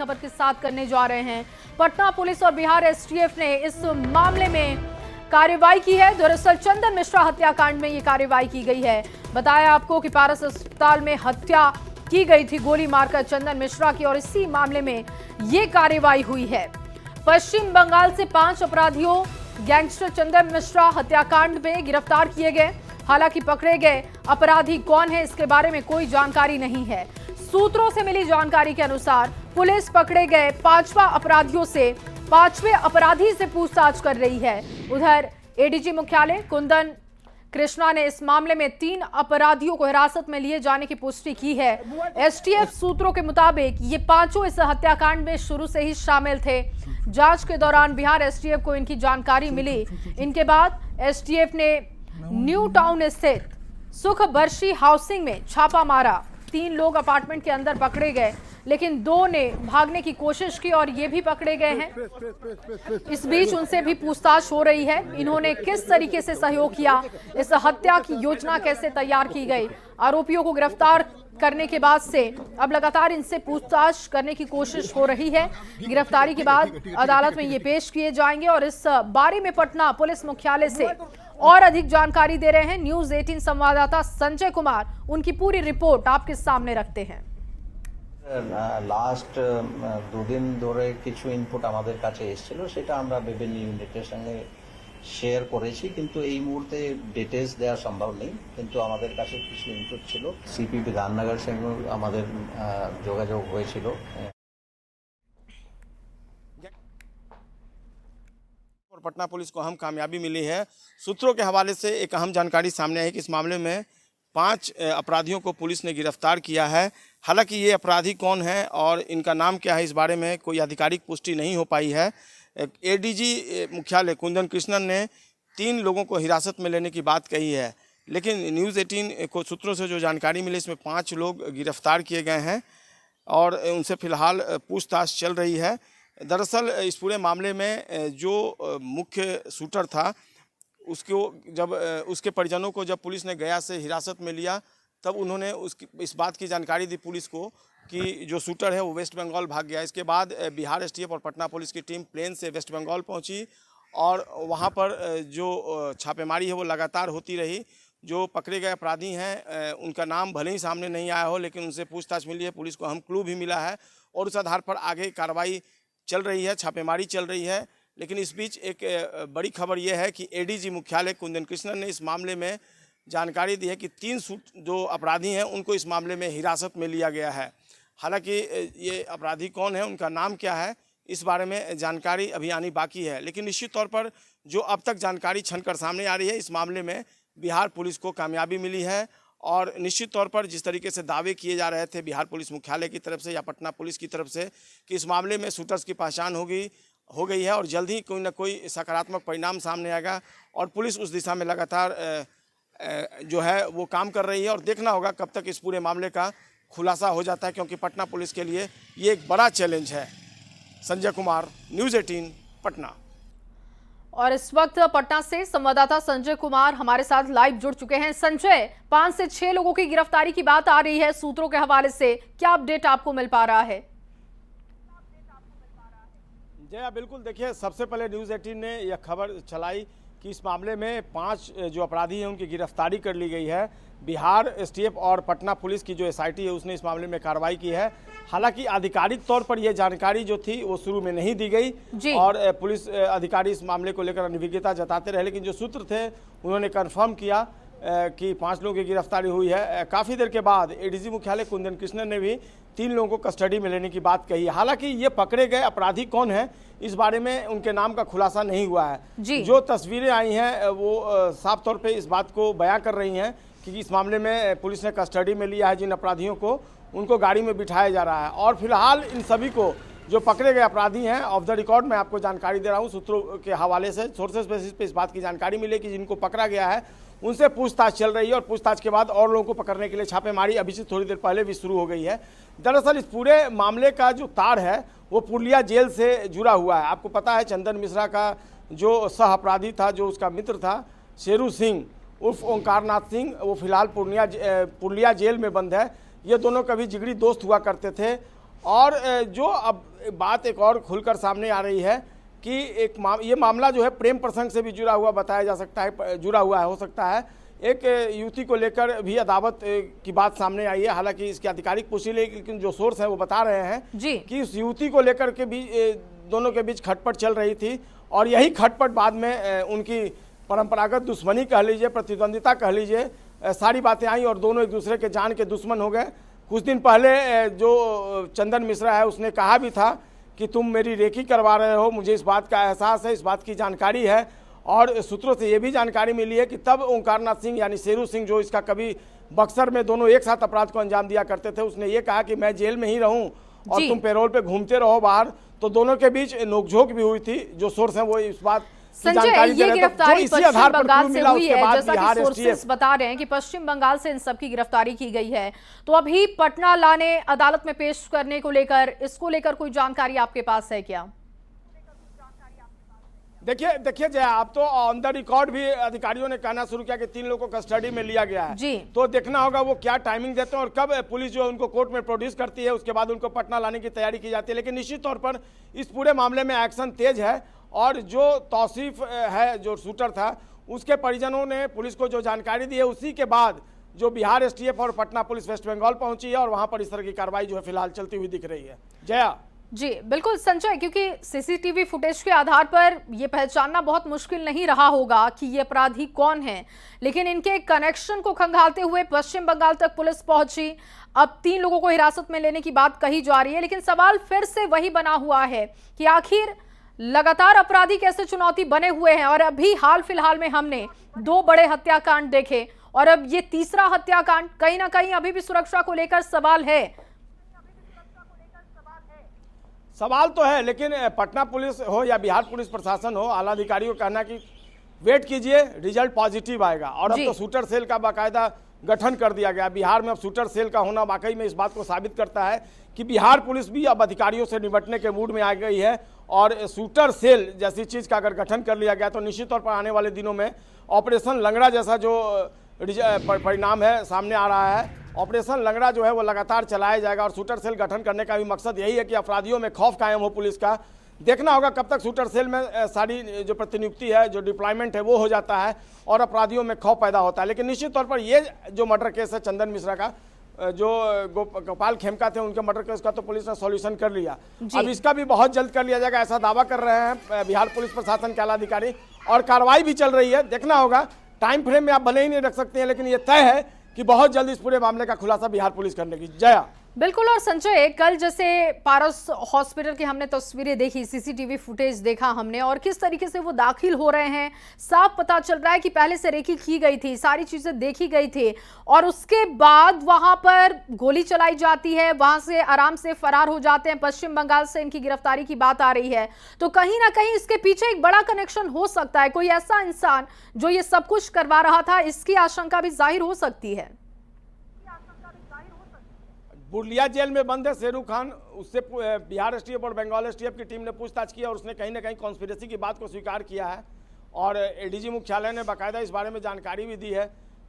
खबर के साथ करने जा रहे हैं। पटना पुलिस और बिहार एसटीएफ ने इस मामले में कार्रवाई की है। दरअसल चंदन मिश्रा हत्याकांड में ये कार्रवाई की गई है। बताया आपको कि पारस अस्पताल में हत्या की गई थी गोली मारकर चंदन मिश्रा की, और इसी मामले में ये कार्रवाई हुई है। पश्चिम बंगाल से 5 अपराधियों गैंगस्टर चंदन मिश्रा हत्याकांड में गिरफ्तार किए गए। हालांकि पकड़े गए अपराधी कौन है इसके बारे में कोई जानकारी नहीं है। सूत्रों से मिली जानकारी के अनुसार पुलिस पकड़े गए 5वां अपराधियों से 5वें अपराधी से पूछताछ कर रही है। उधर एडीजी मुख्यालय कुंदन कृष्णा ने इस मामले में 3 अपराधियों को हिरासत में लिए जाने की पुष्टि की है। एसटीएफ सूत्रों के मुताबिक ये 5 इस हत्याकांड में शुरू से ही शामिल थे। जांच के दौरान बिहार एसटीएफ को इनकी जानकारी मिली। इनके बाद एसटीएफ ने न्यू टाउन स्थित सुख बर्शी हाउसिंग में छापा मारा। 3 लोग अपार्टमेंट के अंदर पकड़े गए, लेकिन 2 ने भागने की कोशिश की और ये भी पकड़े गए हैं। इस बीच उनसे भी पूछताछ हो रही है। इन्होंने किस तरीके से सहयोग किया, इस हत्या की योजना कैसे तैयार की गई। आरोपियों को गिरफ्तार करने के बाद से अब लगातार इनसे पूछताछ करने की कोशिश हो रही है। गिरफ्तारी के बाद अदालत में ये पेश किए जाएंगे और इस बारे में पटना पुलिस मुख्यालय से और अधिक जानकारी दे रहे हैं न्यूज 18 संवाददाता संजय कुमार। उनकी पूरी रिपोर्ट आपके सामने रखते हैं। লাস্ট 2 দিন ধরে কিছু ইনপুট আমাদের কাছে এসেছিল, সেটা আমরা বিভিন্ন ইউনিটের সঙ্গে শেয়ার করেছি, কিন্তু এই মুহূর্তে ডিটেইলস দেওয়া সম্ভব নেই। কিন্তু আমাদের কাছে কিছু ইনপুট ছিল, সিপি বিধাননগর সঙ্গে আমাদের যোগাযোগ হয়েছিল। और पटना पुलिस को अहम कामयाबी मिली है। सूत्रों के हवाले से एक अहम जानकारी सामने आई कि इस मामले में 5 अपराधियों को पुलिस ने गिरफ्तार किया है। हालांकि ये अपराधी कौन है और इनका नाम क्या है, इस बारे में कोई आधिकारिक पुष्टि नहीं हो पाई है। एडीजी मुख्यालय कुंदन कृष्णन ने 3 लोगों को हिरासत में लेने की बात कही है, लेकिन न्यूज़ 18 को सूत्रों से जो जानकारी मिली, इसमें 5 लोग गिरफ्तार किए गए हैं और उनसे फ़िलहाल पूछताछ चल रही है। दरअसल इस पूरे मामले में जो मुख्य शूटर था, उसके परिजनों को जब पुलिस ने गया से हिरासत में लिया, तब उन्होंने इस बात की जानकारी दी पुलिस को कि जो शूटर है वो वेस्ट बंगाल भाग गया। इसके बाद बिहार एसटीएफ और पटना पुलिस की टीम प्लेन से वेस्ट बंगाल पहुंची और वहां पर जो छापेमारी है वो लगातार होती रही। जो पकड़े गए अपराधी हैं उनका नाम भले ही सामने नहीं आया हो, लेकिन उनसे पूछताछ मिली है, पुलिस को अहम क्लू भी मिला है और उस आधार पर आगे कार्रवाई चल रही है, छापेमारी चल रही है। लेकिन इस बीच एक बड़ी खबर यह है कि एडीजी मुख्यालय कुंदन कृष्णन ने इस मामले में जानकारी दी है कि 3 जो अपराधी हैं उनको इस मामले में हिरासत में लिया गया है। हालांकि ये अपराधी कौन है, उनका नाम क्या है, इस बारे में जानकारी अभी आनी बाकी है। लेकिन निश्चित तौर पर जो अब तक जानकारी छनकर सामने आ रही है, इस मामले में बिहार पुलिस को कामयाबी मिली है और निश्चित तौर पर जिस तरीके से दावे किए जा रहे थे बिहार पुलिस मुख्यालय की तरफ से या पटना पुलिस की तरफ से कि इस मामले में शूटर्स की पहचान हो गई है और जल्द ही कोई ना कोई सकारात्मक परिणाम सामने आएगा और पुलिस उस दिशा में लगातार जो है वो काम कर रही है और देखना होगा कब तक इस पूरे मामले का खुलासा हो जाता है, क्योंकि पटना पुलिस के लिए ये एक बड़ा चैलेंज है। संजय कुमार, न्यूज़ 18 पटना। और इस वक्त पटना से संवाददाता संजय कुमार हमारे साथ लाइव जुड़ चुके हैं। संजय, 5 से 6 लोगों की गिरफ्तारी की बात आ रही है सूत्रों के हवाले से, क्या अपडेट आपको मिल पा रहा है? जया, बिल्कुल, देखिए, सबसे पहले न्यूज़ 18 ने यह खबर चलाई कि इस मामले में 5 जो अपराधी हैं उनकी गिरफ्तारी कर ली गई है। बिहार एसटीएफ और पटना पुलिस की जो एसआईटी है उसने इस मामले में कार्रवाई की है। हालांकि आधिकारिक तौर पर यह जानकारी जो थी वो शुरू में नहीं दी गई और पुलिस अधिकारी इस मामले को लेकर अनिविज्ञता जताते रहे, लेकिन जो सूत्र थे उन्होंने कन्फर्म किया कि 5 लोगों की गिरफ्तारी हुई है। काफ़ी देर के बाद एडीजी मुख्यालय कुंदन कृष्णन ने भी 3 लोगों को कस्टडी में लेने की बात कही है। हालांकि ये पकड़े गए अपराधी कौन है, इस बारे में उनके नाम का खुलासा नहीं हुआ है। जो तस्वीरें आई हैं वो साफ तौर पे इस बात को बयां कर रही हैं कि इस मामले में पुलिस ने कस्टडी में लिया है जिन अपराधियों को, उनको गाड़ी में बिठाया जा रहा है और फिलहाल इन सभी को जो पकड़े गए अपराधी हैं ऑफ द रिकॉर्ड मैं आपको जानकारी दे रहा हूं सूत्रों के हवाले से, सोर्सेस बेसिस पे इस बात की जानकारी मिली कि जिनको पकड़ा गया है उनसे पूछताछ चल रही है और पूछताछ के बाद और लोगों को पकड़ने के लिए छापेमारी अभी से थोड़ी देर पहले भी शुरू हो गई है। दरअसल इस पूरे मामले का जो तार है वो पूर्णिया जेल से जुड़ा हुआ है। आपको पता है चंदन मिश्रा का जो सह अपराधी था, जो उसका मित्र था शेरू सिंह उर्फ ओंकारनाथ सिंह, वो फिलहाल पूर्णिया जेल में बंद है। ये दोनों कभी जिगरी दोस्त हुआ करते थे और जो अब बात एक और खुलकर सामने आ रही है कि ये मामला जो है प्रेम प्रसंग से भी जुड़ा हुआ बताया जा सकता है, जुड़ा हुआ हो सकता है। एक युवती को लेकर भी अदावत की बात सामने आई है, हालांकि इसकी आधिकारिक पुष्टि नहीं, लेकिन जो सोर्स है वो बता रहे हैं कि उस युवती को लेकर के भी दोनों के बीच खटपट चल रही थी और यही खटपट बाद में उनकी परंपरागत दुश्मनी कह लीजिए, प्रतिद्वंदिता कह लीजिए, सारी बातें आई और दोनों एक दूसरे के जान के दुश्मन हो गए। कुछ दिन पहले जो चंदन मिश्रा है उसने कहा भी था कि तुम मेरी रेकी करवा रहे हो, मुझे इस बात का एहसास है, इस बात की जानकारी है। और सूत्रों से ये भी जानकारी मिली है कि तब ओंकारनाथ सिंह यानी शेरू सिंह, जो इसका कभी बक्सर में दोनों एक साथ अपराध को अंजाम दिया करते थे, उसने ये कहा कि मैं जेल में ही रहूं और तुम पेरोल पे घूमते रहो बाहर। तो दोनों के बीच नोकझोंक भी हुई थी। जो सोर्स है वो इस बात संजय, ये गिरफ्तारी पश्चिम बंगाल से हुई है, जैसा कि सोर्सेस बता रहे हैं कि पश्चिम बंगाल से इन सबकी गिरफ्तारी की गई है। तो अभी पटना लाने, अदालत में पेश करने को लेकर, इसको लेकर कोई जानकारी आपके पास है क्या? देखिए जया, आप तो ऑन द रिकॉर्ड भी अधिकारियों ने कहना शुरू किया कि 3 लोगों को कस्टडी में लिया गया है जी। तो देखना होगा वो क्या टाइमिंग देते हैं और कब पुलिस जो उनको कोर्ट में प्रोड्यूस करती है, उसके बाद उनको पटना लाने की तैयारी की जाती है। लेकिन निश्चित तौर पर इस पूरे मामले में एक्शन तेज है और जो तौसीफ है, जो शूटर था, उसके परिजनों ने पुलिस को जो जानकारी दी है, उसी के बाद जो बिहार एसटीएफ और पटना पुलिस वेस्ट बंगाल पहुंची है और वहां पर इस तरह की कार्रवाई जो है फिलहाल चलती हुई दिख रही है। जया जी बिल्कुल संजय, क्योंकि सीसीटीवी फुटेज के आधार पर यह पहचानना बहुत मुश्किल नहीं रहा होगा कि ये अपराधी कौन है, लेकिन इनके कनेक्शन को खंगालते हुए पश्चिम बंगाल तक पुलिस पहुंची। अब 3 लोगों को हिरासत में लेने की बात कही जा रही है, लेकिन सवाल फिर से वही बना हुआ है कि आखिर लगातार अपराधी कैसे चुनौती बने हुए हैं। और अभी हाल फिलहाल में हमने 2 बड़े हत्याकांड देखे और अब ये तीसरा हत्याकांड, कहीं ना कहीं अभी भी सुरक्षा को लेकर सवाल है। सवाल तो है, लेकिन पटना पुलिस हो या बिहार पुलिस प्रशासन हो, आला अधिकारियों का कहना कि वेट कीजिए, रिजल्ट पॉजिटिव आएगा। और अब तो शूटर सेल का बाकायदा गठन कर दिया गया। बिहार में अब शूटर सेल का होना वाकई में इस बात को साबित करता है कि बिहार पुलिस भी अब अधिकारियों से निपटने के मूड में आ गई है। और शूटर सेल जैसी चीज़ का अगर गठन कर लिया गया तो निश्चित तौर पर आने वाले दिनों में ऑपरेशन लंगड़ा जैसा जो परिणाम है सामने आ रहा है, ऑपरेशन लंगड़ा जो है वो लगातार चलाया जाएगा। और शूटर सेल गठन करने का भी मकसद यही है कि अपराधियों में खौफ कायम हो पुलिस का। देखना होगा कब तक शूटर सेल में सारी जो प्रतिनियुक्ति है, जो डिप्लॉयमेंट है वो हो जाता है और अपराधियों में खौफ पैदा होता है। लेकिन निश्चित तौर पर ये जो मर्डर केस है चंदन मिश्रा का, जो गोपाल खेमका थे उनके मर्डर केस का तो पुलिस ने सॉल्यूशन कर लिया, अब इसका भी बहुत जल्द कर लिया जाएगा, ऐसा दावा कर रहे हैं बिहार पुलिस प्रशासन के आला अधिकारी। और कार्रवाई भी चल रही है। देखना होगा, टाइम फ्रेम में आप भले ही नहीं रख सकते हैं, लेकिन ये तय है कि बहुत जल्द इस पूरे मामले का खुलासा बिहार पुलिस करने की। जया बिल्कुल। और संजय, कल जैसे पारस हॉस्पिटल की हमने तस्वीरें देखी, सीसीटीवी फुटेज देखा हमने, और किस तरीके से वो दाखिल हो रहे हैं, साफ पता चल रहा है कि पहले से रेकी की गई थी, सारी चीजें देखी गई थी और उसके बाद वहां पर गोली चलाई जाती है, वहां से आराम से फरार हो जाते हैं। पश्चिम बंगाल से इनकी गिरफ्तारी की बात आ रही है, तो कहीं ना कहीं इसके पीछे एक बड़ा कनेक्शन हो सकता है, कोई ऐसा इंसान जो ये सब कुछ करवा रहा था, इसकी आशंका भी जाहिर हो सकती है। बुरलिया जेल में बंद है शेरू खान, उससे बिहार एसटीएफ और बंगाल एसटीएफ की टीम ने पूछताछ की और उसने कहीं ना कहीं कॉन्स्पिरेसी की बात को स्वीकार किया है। और एडीजी मुख्यालय ने बाकायदा इस बारे में जानकारी भी दी है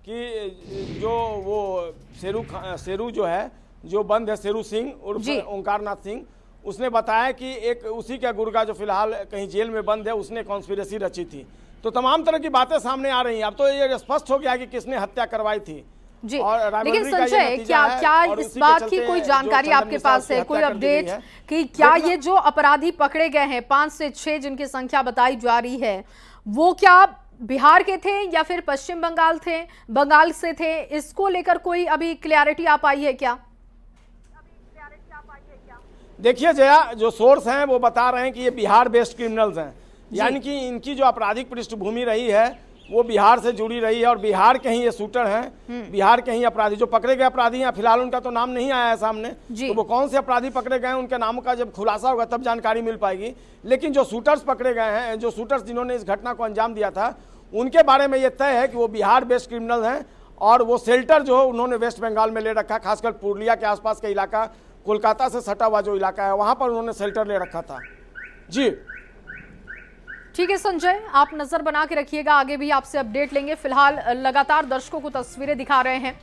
कि जो वो शेरू जो है, जो बंद है, शेरू सिंह उर्फ ओंकारनाथ सिंह, उसने बताया कि एक उसी का गुर्गा जो फिलहाल कहीं जेल में बंद है, उसने कॉन्स्पिरेसी रची थी। तो तमाम तरह की बातें सामने आ रही हैं। अब तो ये स्पष्ट हो गया कि किसने हत्या करवाई थी जी। लेकिन संजय, क्या इस बात की कोई जानकारी आपके पास है, कोई अपडेट कि क्या ये जो अपराधी पकड़े गए हैं 5 से 6 जिनकी संख्या बताई जा रही है, वो क्या बिहार के थे या फिर पश्चिम बंगाल से थे? इसको लेकर कोई अभी क्लैरिटी आ पाई है क्या? देखिए जया, जो सोर्स हैं वो बता रहे हैं कि ये बिहार बेस्ड क्रिमिनल्स हैं, यानी कि इनकी जो आपराधिक पृष्ठभूमि रही है वो बिहार से जुड़ी रही है और बिहार के ही ये शूटर हैं, बिहार के ही अपराधी जो पकड़े गए अपराधी हैं। फिलहाल उनका तो नाम नहीं आया है सामने, तो वो कौन से अपराधी पकड़े गए हैं उनके नामों का जब खुलासा होगा तब जानकारी मिल पाएगी। लेकिन जो शूटर्स पकड़े गए हैं, जो शूटर्स जिन्होंने इस घटना को अंजाम दिया था, उनके बारे में ये तय है कि वो बिहार बेस्ड क्रिमिनल हैं और वो शेल्टर जो उन्होंने वेस्ट बंगाल में ले रखा, खासकर पुरलिया के आसपास का इलाका, कोलकाता से सटा हुआ जो इलाका है, वहां पर उन्होंने शेल्टर ले रखा था। जी ठीक है संजय, आप नजर बना के रखिएगा, आगे भी आपसे अपडेट लेंगे। फिलहाल लगातार दर्शकों को तस्वीरें दिखा रहे हैं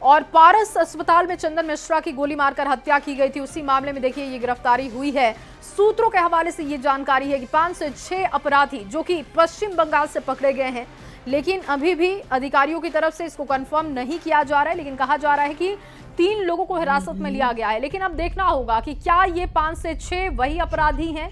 और पारस अस्पताल में चंदन मिश्रा की गोली मारकर हत्या की गई थी, उसी मामले में देखिए ये गिरफ्तारी हुई है। सूत्रों के हवाले से ये जानकारी है कि 5 से 6 अपराधी जो कि पश्चिम बंगाल से पकड़े गए हैं, लेकिन अभी भी अधिकारियों की तरफ से इसको कंफर्म नहीं किया जा रहा है, लेकिन कहा जा रहा है कि 3 लोगों को हिरासत में लिया गया है। लेकिन अब देखना होगा कि क्या ये 5 से 6 वही अपराधी हैं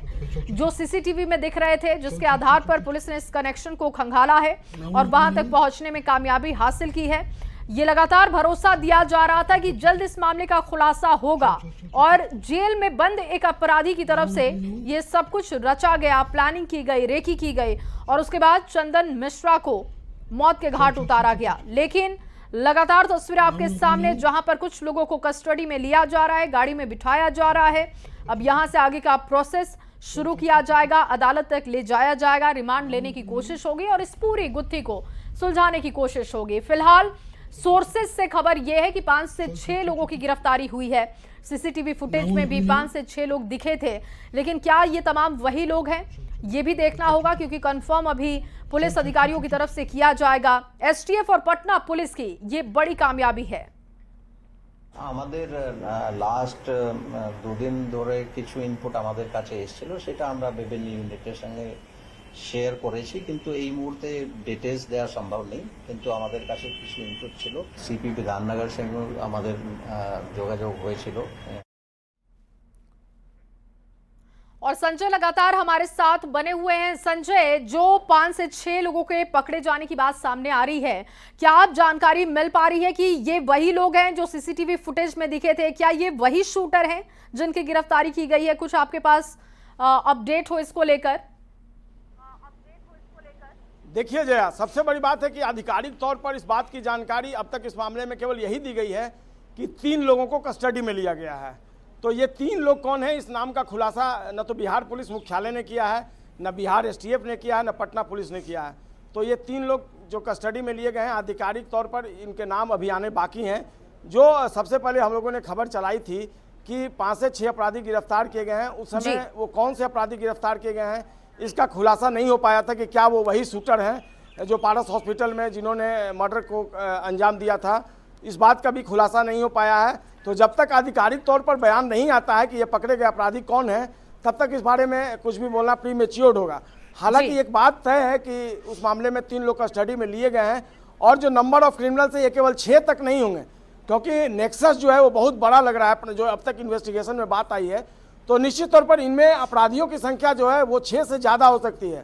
जो सीसीटीवी में दिख रहे थे, जिसके आधार पर पुलिस ने इस कनेक्शन को खंगाला है और वहां तक पहुंचने में कामयाबी हासिल की है। ये लगातार भरोसा दिया जा रहा था कि जल्द इस मामले का खुलासा होगा और जेल में बंद एक अपराधी की तरफ से ये सब कुछ रचा गया, प्लानिंग की गई, रेकी की गई और उसके बाद चंदन मिश्रा को मौत के घाट उतारा गया। लेकिन लगातार तस्वीरें आपके सामने, जहां पर कुछ लोगों को कस्टडी में लिया जा रहा है, गाड़ी में बिठाया जा रहा है। अब यहां से आगे का प्रोसेस शुरू किया जाएगा, अदालत तक ले जाया जाएगा, रिमांड लेने की कोशिश होगी और इस पूरी गुत्थी को सुलझाने की कोशिश होगी। फिलहाल सोर्सेज से खबर यह है कि 5 से 6 लोगों की गिरफ्तारी हुई है। सीसीटीवी फुटेज में भी 5 से 6 लोग दिखे थे, लेकिन क्या ये तमाम वही लोग हैं, ये भी देखना होगा, क्योंकि कंफर्म अभी पुलिस अधिकारियों की तरफ से किया जाएगा। एसटीएफ और पटना पुलिस की ये बड़ी कामयाबी है। আমাদের লাস্ট 2 দিন ধরে কিছু ইনপুট আমাদের কাছে এসেছিল, সেটা আমরা বিভিন্ন ইউনিটের সঙ্গে শেয়ার করেছি, কিন্তু এই মুহূর্তে ডিটেলস দেওয়া সম্ভব নেই। কিন্তু আমাদের কাছে কিছু ইনপুট ছিল, সিপিপি রামনগর সঙ্গে আমাদের যোগাযোগ হয়েছিল। और संजय लगातार हमारे साथ बने हुए हैं। संजय, जो 5 से 6 लोगों के पकड़े जाने की बात सामने आ रही है, क्या आप जानकारी मिल पा रही है कि ये वही लोग हैं जो सीसीटीवी फुटेज में दिखे थे? क्या ये वही शूटर हैं जिनकी गिरफ्तारी की गई है? कुछ आपके पास अपडेट हो इसको लेकर? देखिए जया, सबसे बड़ी बात है कि आधिकारिक तौर पर इस बात की जानकारी अब तक इस मामले में केवल यही दी गई है कि 3 लोगों को कस्टडी में लिया गया है। तो ये 3 लोग कौन है, इस नाम का खुलासा न तो बिहार पुलिस मुख्यालय ने किया है, न बिहार एसटीएफ ने किया है, न पटना पुलिस ने किया है। तो ये 3 लोग जो कस्टडी में लिए गए हैं, आधिकारिक तौर पर इनके नाम अभी आने बाकी हैं। जो सबसे पहले हम लोगों ने खबर चलाई थी कि 5 से 6 अपराधी गिरफ्तार किए गए हैं, उस समय वो कौन से अपराधी गिरफ्तार किए गए हैं इसका खुलासा नहीं हो पाया था कि क्या वो वही शूटर हैं जो पारस हॉस्पिटल में जिन्होंने मर्डर को अंजाम दिया था। इस बात का भी खुलासा नहीं हो पाया है। तो जब तक आधिकारिक तौर पर बयान नहीं आता है कि ये पकड़े गए अपराधी कौन है, तब तक इस बारे में कुछ भी बोलना प्रीमेच्योर्ड होगा। हालांकि एक बात तय है कि उस मामले में 3 लोग कस्टडी में लिए गए हैं और जो नंबर ऑफ क्रिमिनल्स है ये केवल 6 तक नहीं होंगे, क्योंकि नेक्सस जो है वो बहुत बड़ा लग रहा है। जो अब तक इन्वेस्टिगेशन में बात आई है, तो निश्चित तौर पर इनमें अपराधियों की संख्या जो है वो 6 से ज़्यादा हो सकती है,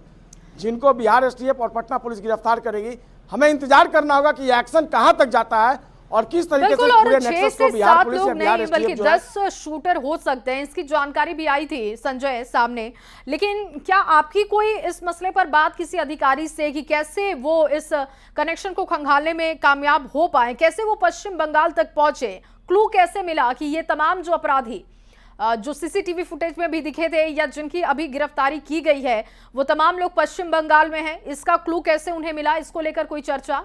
जिनको बिहार एसटीएफ और पटना पुलिस गिरफ्तार करेगी। हमें इंतजार करना होगा कि ये एक्शन कहां तक जाता है और किस तरीके से पूरे नेक्सस को बिहार पुलिस या बिहार एसटीएफ बल्कि 10 शूटर हो सकते हैं, इसकी जानकारी भी आई थी संजय सामने। लेकिन क्या आपकी कोई इस मसले पर बात किसी अधिकारी से कि कैसे वो इस कनेक्शन को खंगालने में कामयाब हो पाए, कैसे वो पश्चिम बंगाल तक पहुंचे? क्लू कैसे मिला कि ये तमाम जो अपराधी जो सीसीटीवी फुटेज में भी दिखे थे या जिनकी अभी गिरफ्तारी की गई है, वो तमाम लोग पश्चिम बंगाल में हैं? इसका क्लू कैसे उन्हें मिला? इसको लेकर कोई चर्चा?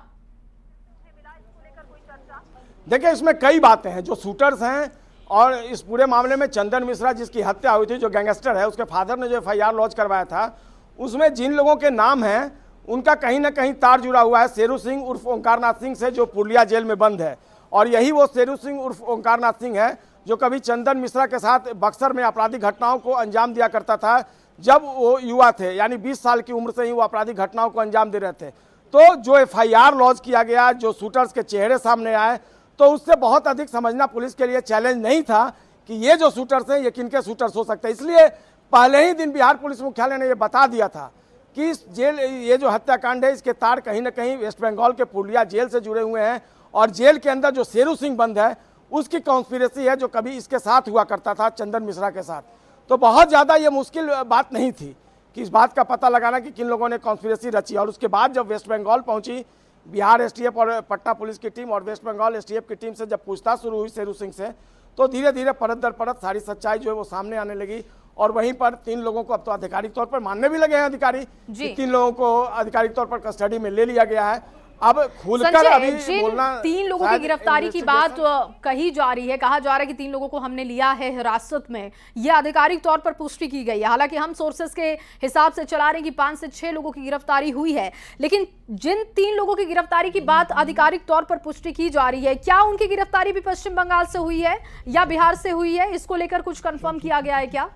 देखिए, इसमें कई बातें हैं। जो शूटर्स हैं और इस पूरे मामले में चंदन मिश्रा जिसकी हत्या हुई थी, जो गैंगस्टर है, उसके फादर ने जो एफआईआर लॉन्च करवाया था, उसमें जिन लोगों के नाम हैं उनका कहीं ना कहीं तार जुड़ा हुआ है शेरू सिंह उर्फ ओंकारनाथ सिंह से, जो पुरलिया जेल में बंद है। और यही वो शेरू सिंह उर्फ ओंकारनाथ सिंह है जो कभी चंदन मिश्रा के साथ बक्सर में आपराधिक घटनाओं को अंजाम दिया करता था जब वो युवा थे, यानी 20 साल की उम्र से ही वो आपराधिक घटनाओं को अंजाम दे रहे थे। तो जो एफआईआर लॉन्च किया गया, जो शूटर्स के चेहरे सामने आए, तो उससे बहुत अधिक समझना पुलिस के लिए चैलेंज नहीं था कि ये जो शूटर्स हैं ये किनके शूटर्स हो सकते हैं। इसलिए पहले ही दिन बिहार पुलिस मुख्यालय ने ये बता दिया था कि इस जेल, ये जो हत्याकांड है, इसके तार कहीं ना कहीं वेस्ट बंगाल के पुरलिया जेल से जुड़े हुए हैं और जेल के अंदर जो शेरू सिंह बंद है उसकी कॉन्स्पिरेसी है, जो कभी इसके साथ हुआ करता था चंदन मिश्रा के साथ। तो बहुत ज़्यादा ये मुश्किल बात नहीं थी कि इस बात का पता लगाना कि किन लोगों ने कॉन्स्पिरेसी रची। और उसके बाद जब वेस्ट बंगाल पहुंची बिहार एसटीएफ और पटना पुलिस की टीम और वेस्ट बंगाल एसटीएफ की टीम से जब पूछताछ शुरू हुई शेरू सिंह से, तो धीरे धीरे परत दर परत सारी सच्चाई जो है वो सामने आने लगी। और वहीं पर 3 लोगों को अब तो आधिकारिक तौर पर मानने भी लगे हैं अधिकारी कि 3 लोगों को आधिकारिक तौर पर कस्टडी में ले लिया गया है। अब खुलकर संजय, अभी जिन बोलना 3 लोगों की शायद गिरफ्तारी की बात investigation- कही जा रही है, कहा जा रहा है कि 3 लोगों को हमने लिया है हिरासत में, यह आधिकारिक तौर पर पुष्टि की गई है। हालांकि हम सोर्सेस के हिसाब से चला रहे हैं कि 5 से 6 लोगों की गिरफ्तारी हुई है, लेकिन जिन 3 लोगों की गिरफ्तारी की बात आधिकारिक तौर पर पुष्टि की जा रही है, क्या उनकी गिरफ्तारी भी पश्चिम बंगाल से हुई है या बिहार से हुई है? इसको लेकर कुछ कंफर्म किया गया है क्या?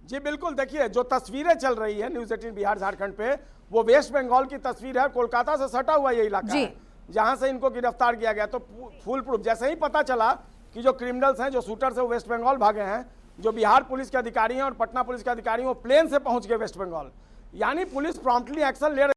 जी बिल्कुल, देखिए जो तस्वीरें चल रही है न्यूज 18 बिहार झारखंड पे, वो वेस्ट बंगाल की तस्वीर है। कोलकाता से सटा हुआ ये इलाका है जहां से इनको गिरफ्तार किया गया। तो फुल प्रूफ जैसे ही पता चला कि जो क्रिमिनल्स हैं, जो शूटर्स हैं, वो वेस्ट बंगाल भागे हैं, जो बिहार पुलिस के अधिकारी हैं और पटना पुलिस के अधिकारी हैं, वो प्लेन से पहुंच गए वेस्ट बंगाल। यानी पुलिस प्रॉम्प्टली एक्शन ले